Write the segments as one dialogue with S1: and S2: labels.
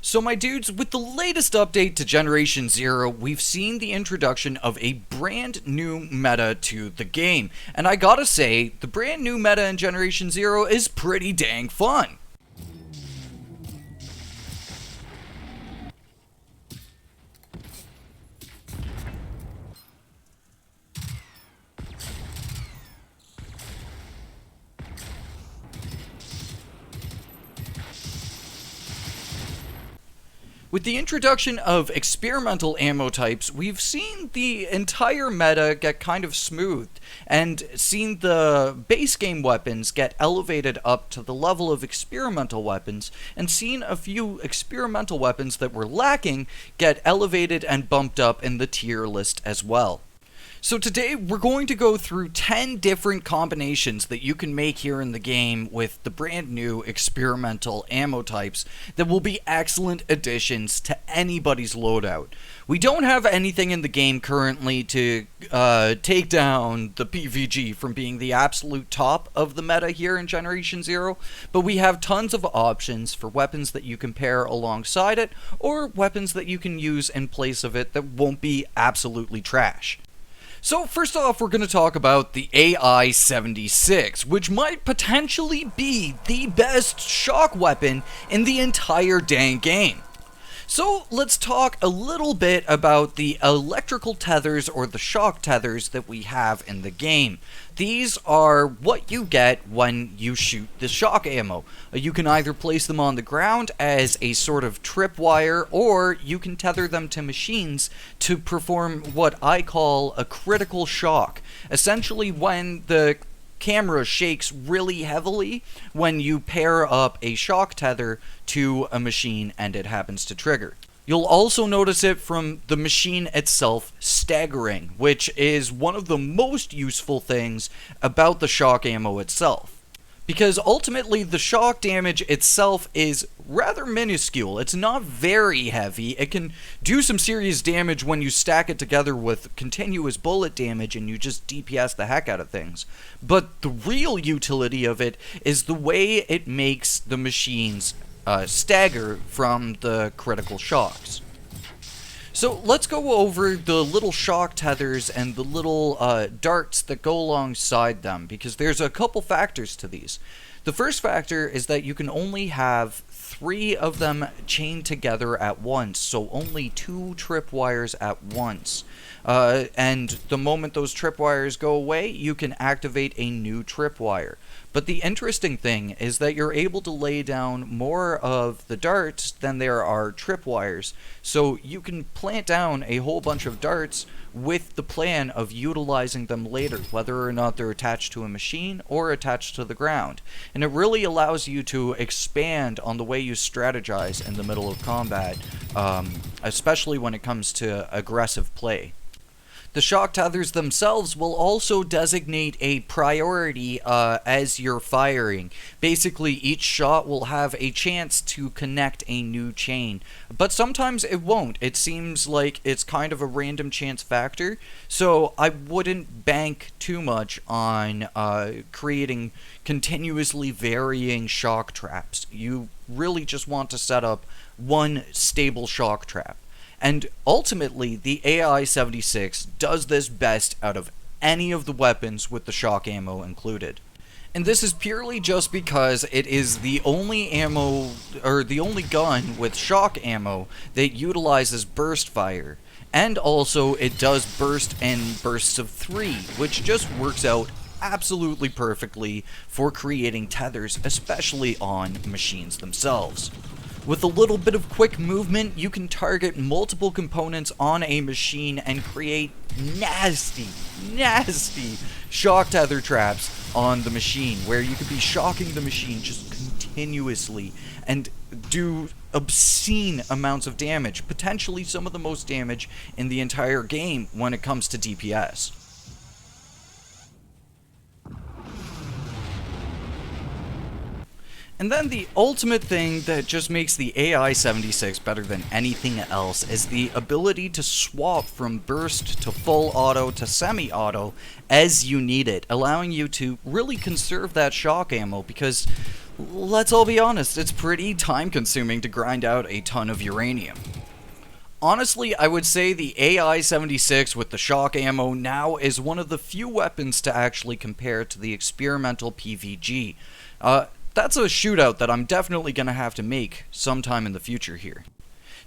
S1: So my dudes, with the latest update to Generation Zero, we've seen the introduction of a brand new meta to the game. And I gotta say, the brand new meta in Generation Zero is pretty dang fun. With the introduction of experimental ammo types, we've seen the entire meta get kind of smoothed, and seen the base game weapons get elevated up to the level of experimental weapons, and seen a few experimental weapons that were lacking get elevated and bumped up in the tier list as well. So today we're going to go through 10 different combinations that you can make here in the game with the brand new experimental ammo types that will be excellent additions to anybody's loadout. We don't have anything in the game currently to take down the PVG from being the absolute top of the meta here in Generation Zero, but we have tons of options for weapons that you can pair alongside it, or weapons that you can use in place of it that won't be absolutely trash. So first off, we're going to talk about the AI-76, which might potentially be the best shock weapon in the entire dang game. So let's talk a little bit about the electrical tethers or the shock tethers that we have in the game. These are what you get when you shoot the shock ammo. You can either place them on the ground as a sort of tripwire, or you can tether them to machines to perform what I call a critical shock. Essentially, when the camera shakes really heavily when you pair up a shock tether to a machine and it happens to trigger. You'll also notice it from the machine itself staggering, which is one of the most useful things about the shock ammo itself. Because ultimately the shock damage itself is rather minuscule. It's not very heavy. It can do some serious damage when you stack it together with continuous bullet damage and you just DPS the heck out of things. But the real utility of it is the way it makes the machines stagger from the critical shocks. So let's go over the little shock tethers and the little darts that go alongside them, because there's a couple factors to these. The first factor is that you can only have 3 of them chained together at once, so only 2 tripwires at once. And the moment those tripwires go away, you can activate a new tripwire. But the interesting thing is that you're able to lay down more of the darts than there are tripwires. So you can plant down a whole bunch of darts with the plan of utilizing them later, whether or not they're attached to a machine or attached to the ground. And it really allows you to expand on the way you strategize in the middle of combat, especially when it comes to aggressive play. The shock tethers themselves will also designate a priority as you're firing. Basically, each shot will have a chance to connect a new chain, but sometimes it won't. It seems like it's kind of a random chance factor, so I wouldn't bank too much on creating continuously varying shock traps. You really just want to set up one stable shock trap. And ultimately, the AI-76 does this best out of any of the weapons with the shock ammo included. And this is purely just because it is the only ammo, or the only gun with shock ammo that utilizes burst fire. And also, it does burst in bursts of 3, which just works out absolutely perfectly for creating tethers, especially on machines themselves. With a little bit of quick movement, you can target multiple components on a machine and create nasty shock tether traps on the machine, where you could be shocking the machine just continuously and do obscene amounts of damage, potentially some of the most damage in the entire game when it comes to DPS. And then the ultimate thing that just makes the AI-76 better than anything else is the ability to swap from burst to full auto to semi-auto as you need it, allowing you to really conserve that shock ammo, because Let's all be honest, it's pretty time consuming to grind out a ton of uranium. Honestly, I would say the AI-76 with the shock ammo now is one of the few weapons to actually compare to the experimental PVG. That's a shootout that I'm definitely going to have to make sometime in the future here.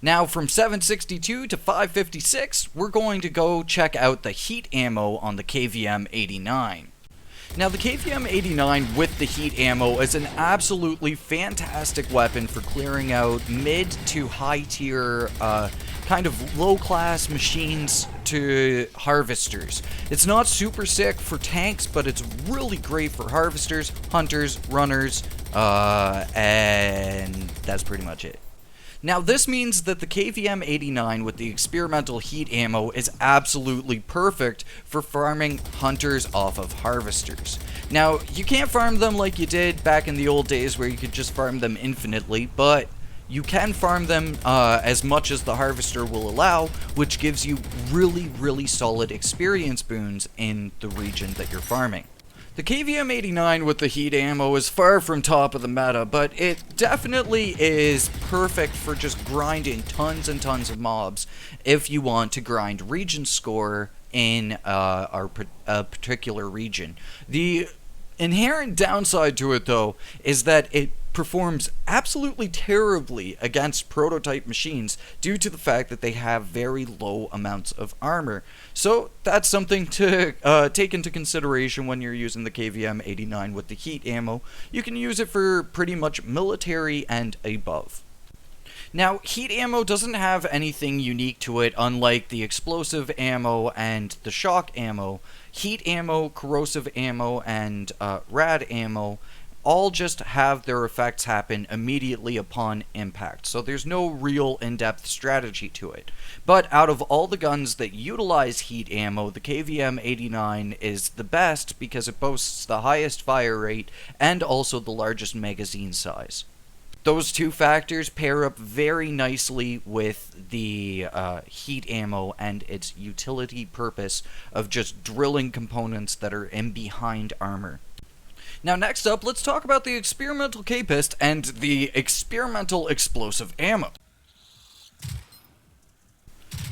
S1: Now, from 762 to 556, we're going to go check out the heat ammo on the KVM-89. Now, the KVM-89 with the heat ammo is an absolutely fantastic weapon for clearing out mid to high tier, kind of low-class machines to harvesters. It's not super sick for tanks, but it's really great for harvesters, hunters, runners, and that's pretty much it. Now, this means that the KVM-89 with the experimental heat ammo is absolutely perfect for farming hunters off of harvesters. Now, you can't farm them like you did back in the old days where you could just farm them infinitely, but you can farm them as much as the harvester will allow, which gives you really solid experience boons in the region that you're farming. The KVM-89 with the heat ammo is far from top of the meta, but it definitely is perfect for just grinding tons and tons of mobs if you want to grind region score in a particular region. The inherent downside to it, though, is that it performs absolutely terribly against prototype machines due to the fact that they have very low amounts of armor. So that's something to take into consideration when you're using the KVM-89 with the heat ammo. You can use it for pretty much military and above. Now, heat ammo doesn't have anything unique to it, unlike the explosive ammo and the shock ammo. Heat ammo, corrosive ammo, and rad ammo all just have their effects happen immediately upon impact, so there's no real in-depth strategy to it. But out of all the guns that utilize heat ammo, the KVM-89 is the best because it boasts the highest fire rate and also the largest magazine size. Those two factors pair up very nicely with the heat ammo and its utility purpose of just drilling components that are in behind armor. Now, next up, let's talk about the experimental Capist and the experimental explosive ammo.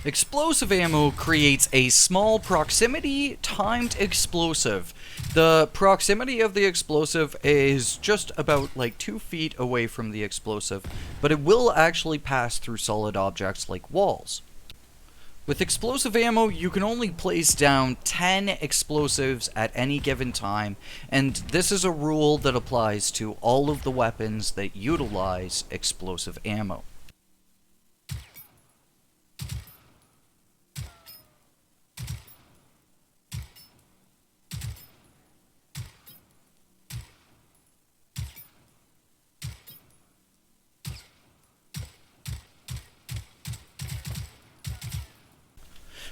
S1: Explosive ammo creates a small proximity-timed explosive. The proximity of the explosive is just about like 2 feet away from the explosive, but it will actually pass through solid objects like walls. With explosive ammo, you can only place down 10 explosives at any given time, and this is a rule that applies to all of the weapons that utilize explosive ammo.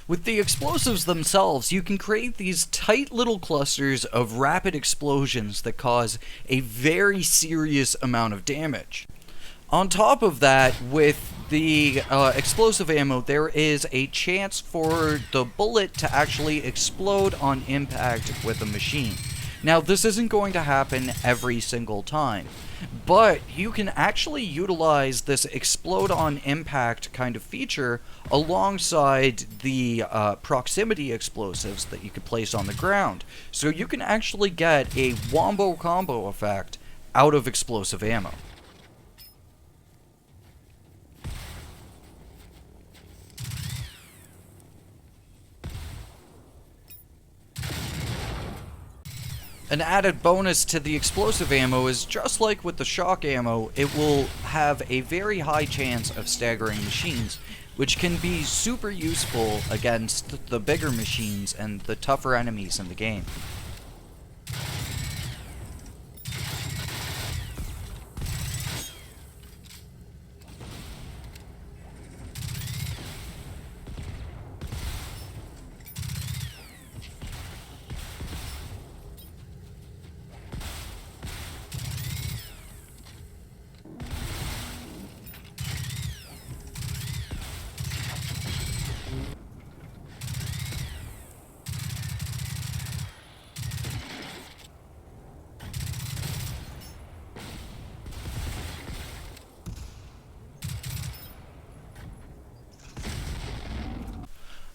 S1: With the explosives themselves, you can create these tight little clusters of rapid explosions that cause a very serious amount of damage. On top of that, with the explosive ammo, there is a chance for the bullet to actually explode on impact with a machine. Now, this isn't going to happen every single time, but you can actually utilize this explode on impact kind of feature alongside the proximity explosives that you could place on the ground. So you can actually get a wombo combo effect out of explosive ammo. An added bonus to the explosive ammo is just like with the shock ammo, it will have a very high chance of staggering machines, which can be super useful against the bigger machines and the tougher enemies in the game.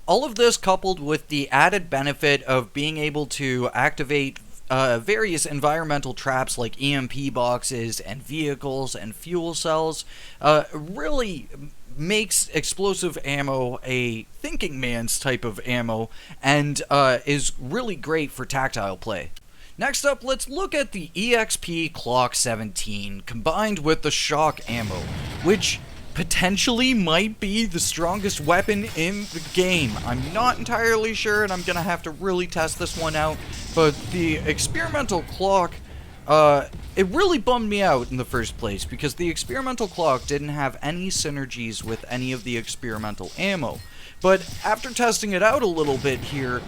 S1: All of this coupled with the added benefit of being able to activate various environmental traps like EMP boxes and vehicles and fuel cells really makes explosive ammo a thinking man's type of ammo and is really great for tactile play. Next up, let's look at the EXP Clock 17 combined with the shock ammo, which potentially might be the strongest weapon in the game. I'm not entirely sure, and I'm gonna have to really test this one out, but the experimental clock, it really bummed me out in the first place, because the experimental clock didn't have any synergies with any of the experimental ammo. But after testing it out a little bit here,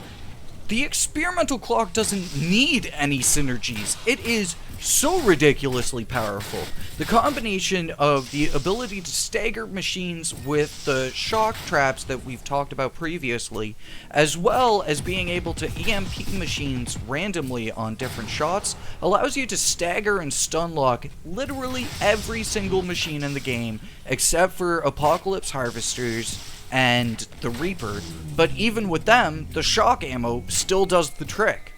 S1: the experimental clock doesn't need any synergies. It is so ridiculously powerful. The combination of the ability to stagger machines with the shock traps that we've talked about previously, as well as being able to EMP machines randomly on different shots, allows you to stagger and stun lock literally every single machine in the game, except for Apocalypse Harvesters and the Reaper, but even with them, the shock ammo still does the trick.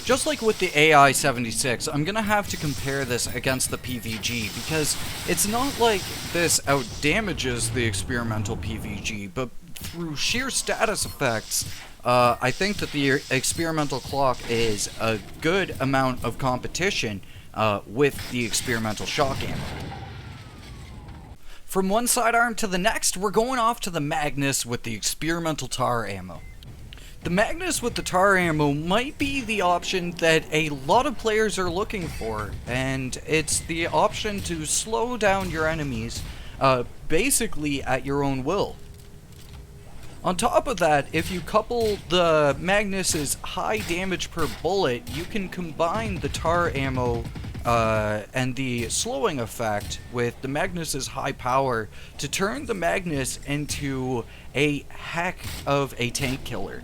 S1: Just like with the AI-76, I'm gonna have to compare this against the PVG, because it's not like this outdamages the experimental PVG, but through sheer status effects, I think that the experimental clock is a good amount of competition with the experimental shock ammo. From one sidearm to the next, we're going off to the Magnus with the experimental tar ammo. The Magnus with the tar ammo might be the option that a lot of players are looking for, and it's the option to slow down your enemies basically at your own will. On top of that, if you couple the Magnus's high damage per bullet, you can combine the tar ammo and the slowing effect with the Magnus's high power to turn the Magnus into a heck of a tank killer.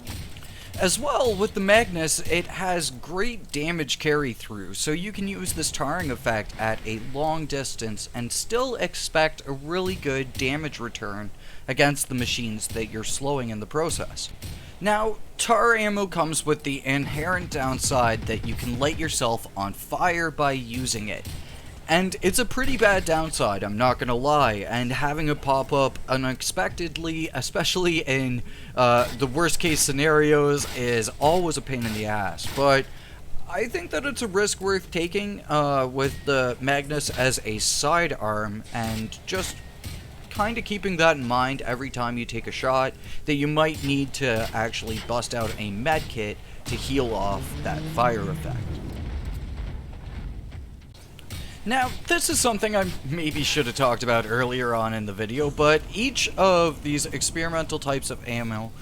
S1: As well, with the Magnus, it has great damage carry through, so you can use this tarring effect at a long distance and still expect a really good damage return against the machines that you're slowing in the process. Now, tar ammo comes with the inherent downside that you can light yourself on fire by using it. And it's a pretty bad downside, I'm not gonna lie, and having it pop up unexpectedly, especially in the worst case scenarios, is always a pain in the ass. But I think that it's a risk worth taking with the Magnus as a sidearm, and just kind of keeping that in mind every time you take a shot, that you might need to actually bust out a med kit to heal off that fire effect. Now, this is something I maybe should have talked about earlier on in the video, but each of these experimental types of ammo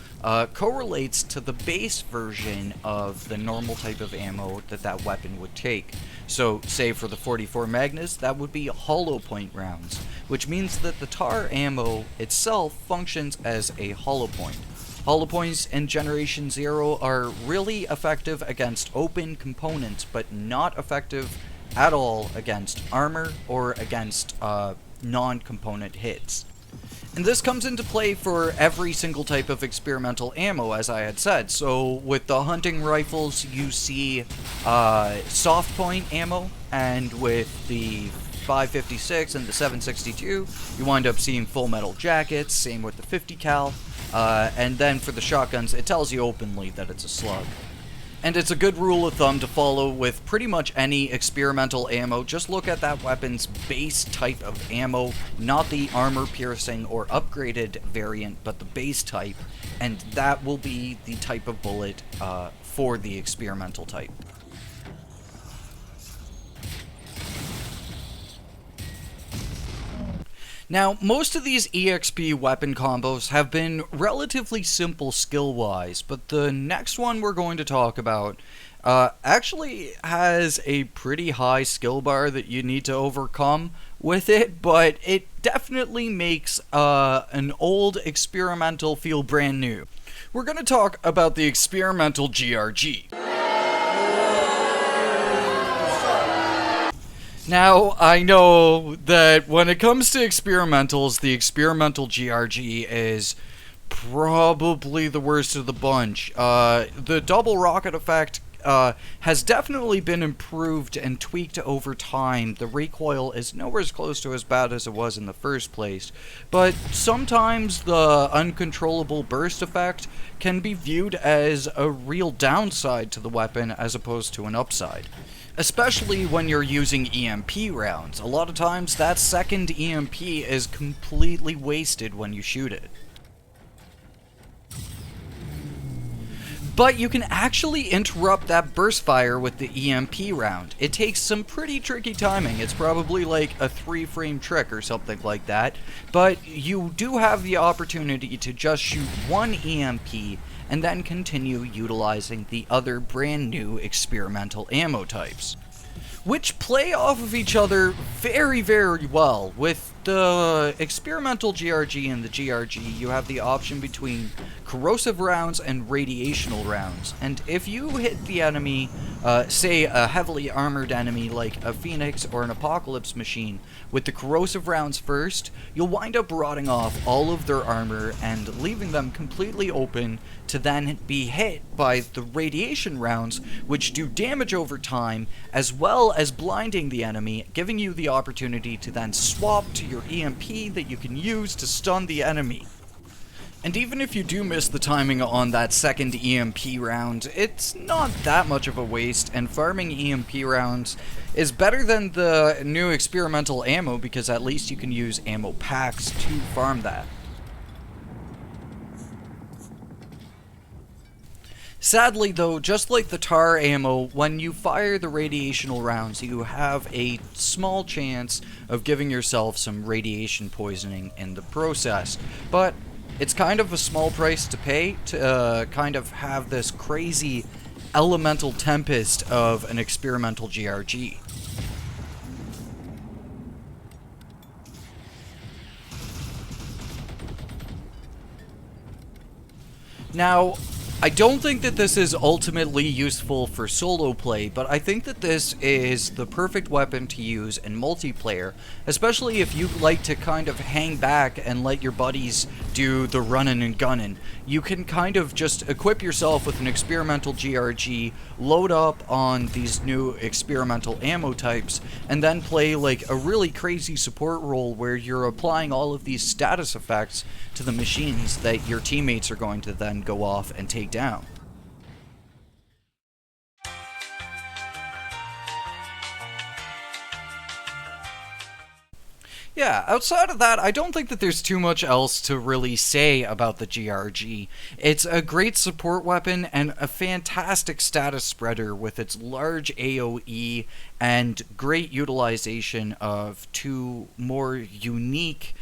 S1: correlates to the base version of the normal type of ammo that that weapon would take. So, say for the 44 Magnus, that would be hollow point rounds, which means that the tar ammo itself functions as a hollow point. Hollow points in Generation 0 are really effective against open components, but not effective at all against armor or against non-component hits. And this comes into play for every single type of experimental ammo, as I had said. So with the hunting rifles, you see soft point ammo, and with the 5.56 and the 7.62, you wind up seeing full metal jackets, same with the 50 cal, and then for the shotguns, it tells you openly that it's a slug. And it's a good rule of thumb to follow with pretty much any experimental ammo. Just look at that weapon's base type of ammo, not the armor-piercing or upgraded variant, but the base type, and that will be the type of bullet for the experimental type. Now, most of these EXP weapon combos have been relatively simple skill-wise, but the next one we're going to talk about actually has a pretty high skill bar that you need to overcome with it, but it definitely makes an old experimental feel brand new. We're going to talk about the experimental GRG. Now, I know that when it comes to experimentals, the experimental GRG is probably the worst of the bunch. The double rocket effect has definitely been improved and tweaked over time. The recoil is nowhere as close to as bad as it was in the first place, but sometimes the uncontrollable burst effect can be viewed as a real downside to the weapon as opposed to an upside. Especially when you're using EMP rounds. A lot of times that second EMP is completely wasted when you shoot it. But you can actually interrupt that burst fire with the EMP round. It takes some pretty tricky timing. It's probably like a 3-frame trick or something like that. But you do have the opportunity to just shoot one EMP and then continue utilizing the other brand new experimental ammo types, which play off of each other very, very well. With the experimental GRG and the GRG, you have the option between corrosive rounds and radiational rounds. And if you hit the enemy, say a heavily armored enemy like a Phoenix or an Apocalypse machine, with the corrosive rounds first, you'll wind up rotting off all of their armor and leaving them completely open to then be hit by the radiation rounds, which do damage over time, as well as blinding the enemy, giving you the opportunity to then swap to your EMP that you can use to stun the enemy. And even if you do miss the timing on that second EMP round, it's not that much of a waste, and farming EMP rounds is better than the new experimental ammo because at least you can use ammo packs to farm that. Sadly though, just like the tar ammo, when you fire the radiational rounds, you have a small chance of giving yourself some radiation poisoning in the process. But it's kind of a small price to pay to kind of have this crazy elemental tempest of an experimental GRG. Now, I don't think that this is ultimately useful for solo play, but I think that this is the perfect weapon to use in multiplayer, especially if you like to kind of hang back and let your buddies do the running and gunning. You can kind of just equip yourself with an experimental GRG, load up on these new experimental ammo types, and then play like a really crazy support role where you're applying all of these status effects to the machines that your teammates are going to then go off and take down. Yeah, outside of that, I don't think that there's too much else to really say about the GRG. It's a great support weapon and a fantastic status spreader with its large AoE and great utilization of two more unique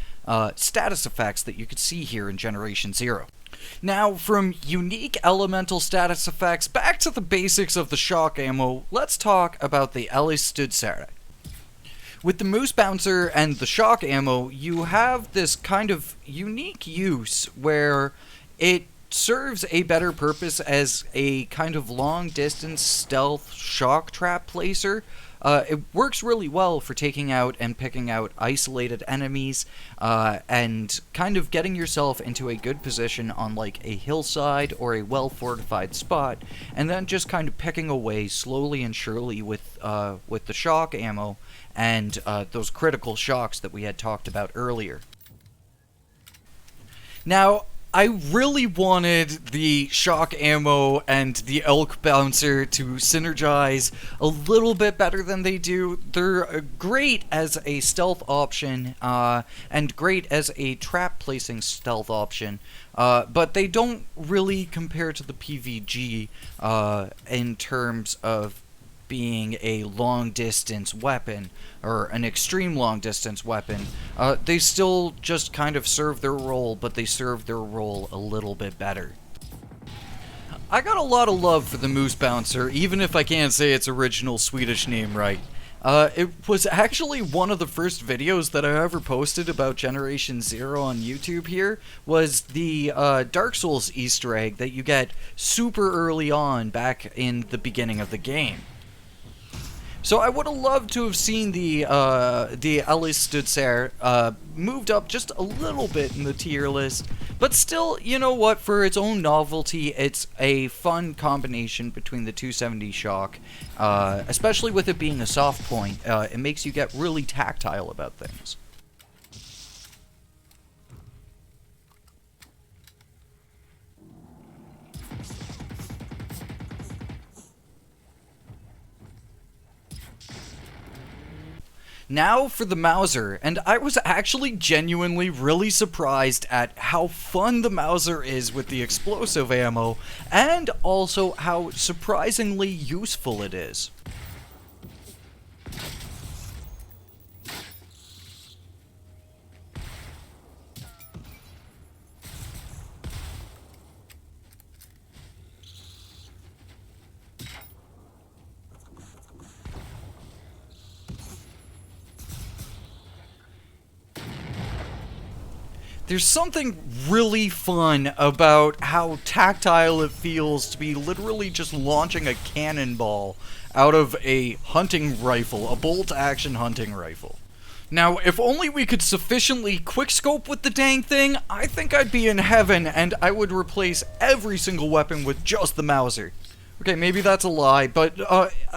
S1: status effects that you could see here in Generation 0. Now, from unique elemental status effects back to the basics of the shock ammo, let's talk about the Ellis-Studsare. With the Moose Bouncer and the shock ammo, you have this kind of unique use where it serves a better purpose as a kind of long-distance stealth shock trap placer. It works really well for taking out and picking out isolated enemies, and kind of getting yourself into a good position on like a hillside or a well-fortified spot, and then just kind of picking away slowly and surely with the shock ammo and those critical shocks that we had talked about earlier. Now, I really wanted the shock ammo and the elk bouncer to synergize a little bit better than they do. They're great as a stealth option, and great as a trap placing stealth option, but they don't really compare to the PVG in terms of being a long-distance weapon, or an extreme long-distance weapon. They still just kind of serve their role, but they serve their role a little bit better. I got a lot of love for the Moose Bouncer, even if I can't say its original Swedish name right. It was actually one of the first videos that I ever posted about Generation 0 on YouTube here, was the Dark Souls Easter egg that you get super early on back in the beginning of the game. So I would have loved to have seen the Alice Stutzer moved up just a little bit in the tier list, but still, you know what? For its own novelty, it's a fun combination between the 270 shock, especially with it being a soft point. It makes you get really tactile about things. Now for the Mauser, and I was actually genuinely really surprised at how fun the Mauser is with the explosive ammo, and also how surprisingly useful it is. There's something really fun about how tactile it feels to be literally just launching a cannonball out of a hunting rifle, a bolt-action hunting rifle. Now, if only we could sufficiently quickscope with the dang thing, I think I'd be in heaven and I would replace every single weapon with just the Mauser. Okay, maybe that's a lie, but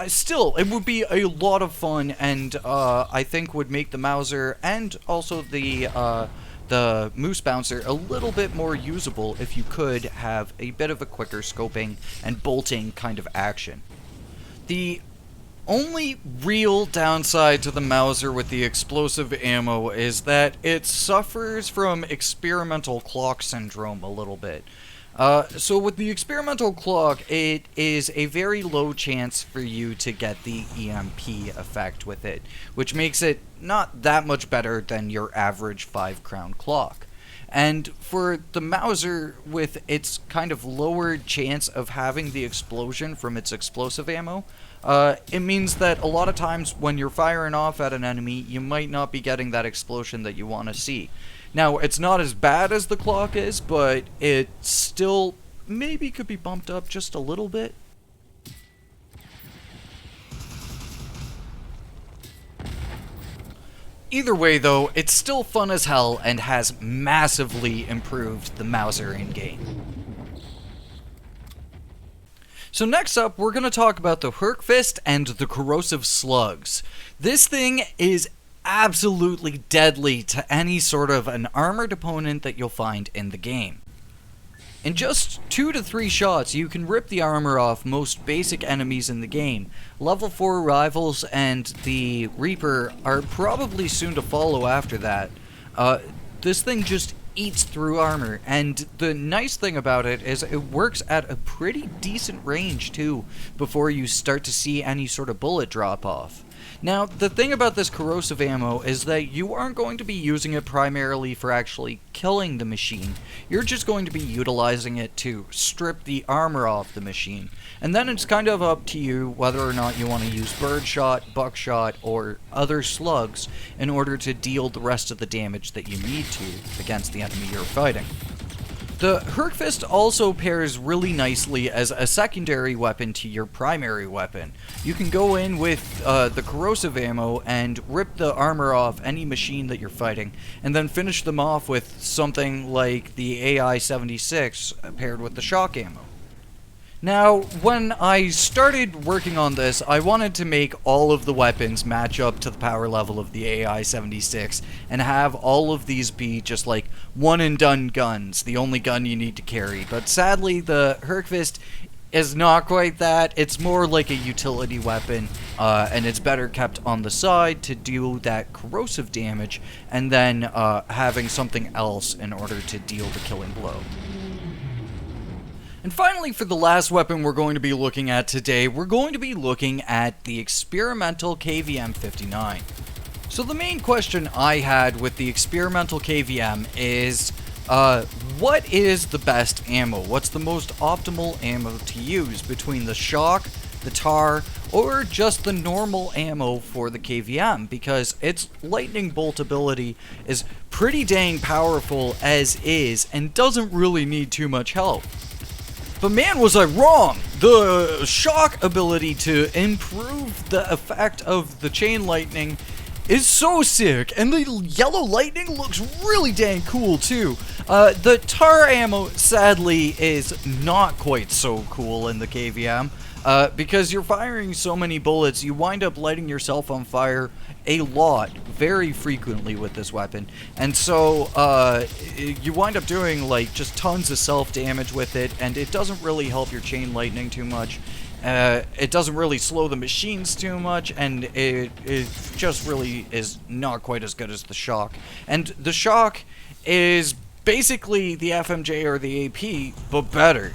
S1: still, it would be a lot of fun and I think would make the Mauser and also the Moose Bouncer a little bit more usable if you could have a bit of a quicker scoping and bolting kind of action. The only real downside to the Mauser with the explosive ammo is that it suffers from experimental clock syndrome a little bit. So with the experimental clock, it is a very low chance for you to get the EMP effect with it, which makes it not that much better than your average 5 crown clock. And for the Mauser, with its kind of lower chance of having the explosion from its explosive ammo, it means that a lot of times when you're firing off at an enemy, you might not be getting that explosion that you want to see. Now, it's not as bad as the clock is, but it still maybe could be bumped up just a little bit. Either way, though, it's still fun as hell and has massively improved the Mauser in-game. So next up, we're going to talk about the Herkfist and the Corrosive Slugs. This thing is absolutely deadly to any sort of an armored opponent that you'll find in the game. In just 2 to 3 shots, you can rip the armor off most basic enemies in the game. Level 4 rivals and the Reaper are probably soon to follow after that. This thing just eats through armor, and the nice thing about it is it works at a pretty decent range too, before you start to see any sort of bullet drop off. Now, the thing about this corrosive ammo is that you aren't going to be using it primarily for actually killing the machine. You're just going to be utilizing it to strip the armor off the machine. And then it's kind of up to you whether or not you want to use birdshot, buckshot, or other slugs in order to deal the rest of the damage that you need to against the enemy you're fighting. The Herkfist also pairs really nicely as a secondary weapon to your primary weapon. You can go in with the corrosive ammo and rip the armor off any machine that you're fighting, and then finish them off with something like the AI-76 paired with the shock ammo. Now, when I started working on this, I wanted to make all of the weapons match up to the power level of the AI-76 and have all of these be just like one-and-done guns, the only gun you need to carry. But sadly, the Herkfist is not quite that. It's more like a utility weapon, and it's better kept on the side to do that corrosive damage, and then having something else in order to deal the killing blow. And finally, for the last weapon we're going to be looking at today, we're going to be looking at the experimental KVM-59. So the main question I had with the experimental KVM is, what is the best ammo? What's the most optimal ammo to use between the shock, the tar, or just the normal ammo for the KVM? Because its lightning bolt ability is pretty dang powerful as is and doesn't really need too much help. But man, was I wrong! The shock ability to improve the effect of the chain lightning is so sick, and the yellow lightning looks really dang cool too. The tar ammo, sadly, is not quite so cool in the KVM, because you're firing so many bullets, you wind up lighting yourself on fire a lot, very frequently with this weapon, and so you wind up doing like just tons of self-damage with it, and it doesn't really help your chain lightning too much. It doesn't really slow the machines too much, and it just really is not quite as good as the shock. And the shock is basically the FMJ or the AP, but better.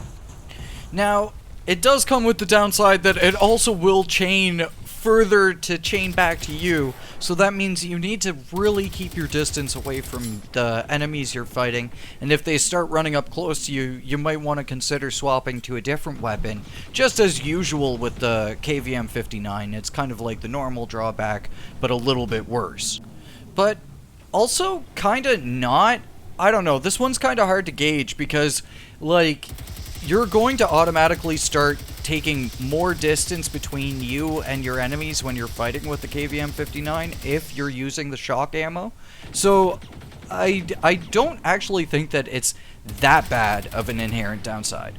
S1: Now, it does come with the downside that it also will chain further to chain back to you, so that means you need to really keep your distance away from the enemies you're fighting, and if they start running up close to you, you might want to consider swapping to a different weapon. Just as usual with the KVM 59, it's kind of like the normal drawback, but a little bit worse. But also kinda not, I don't know, this one's kinda hard to gauge because, like, you're going to automatically start taking more distance between you and your enemies when you're fighting with the KVM 59 if you're using the shock ammo. So I don't actually think that it's that bad of an inherent downside.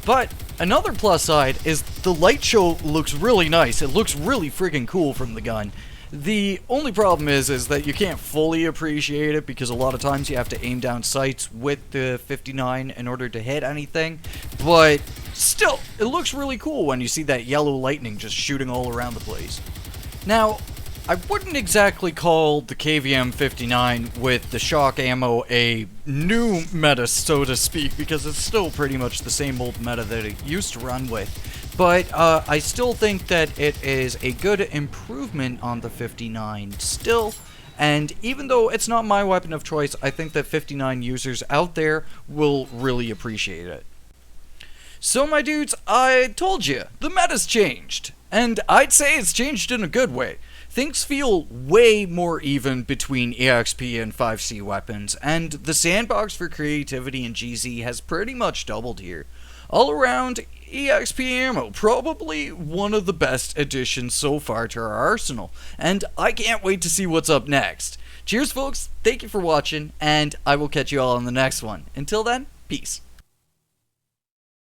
S1: But another plus side is the light show looks really nice. It looks really friggin' cool from the gun. The only problem is that you can't fully appreciate it because a lot of times you have to aim down sights with the 59 in order to hit anything, but still, it looks really cool when you see that yellow lightning just shooting all around the place. Now, I wouldn't exactly call the KVM 59 with the shock ammo a new meta, so to speak, because it's still pretty much the same old meta that it used to run with. But I still think that it is a good improvement on the 59 still, and even though it's not my weapon of choice, I think that 59 users out there will really appreciate it. So my dudes, I told you, the meta's changed, and I'd say it's changed in a good way. Things feel way more even between EXP and 5C weapons, and the sandbox for creativity in GZ has pretty much doubled here. All around, EXP ammo, probably one of the best additions so far to our arsenal, and I can't wait to see what's up next. Cheers folks, thank you for watching, and I will catch you all on the next one. Until then, peace.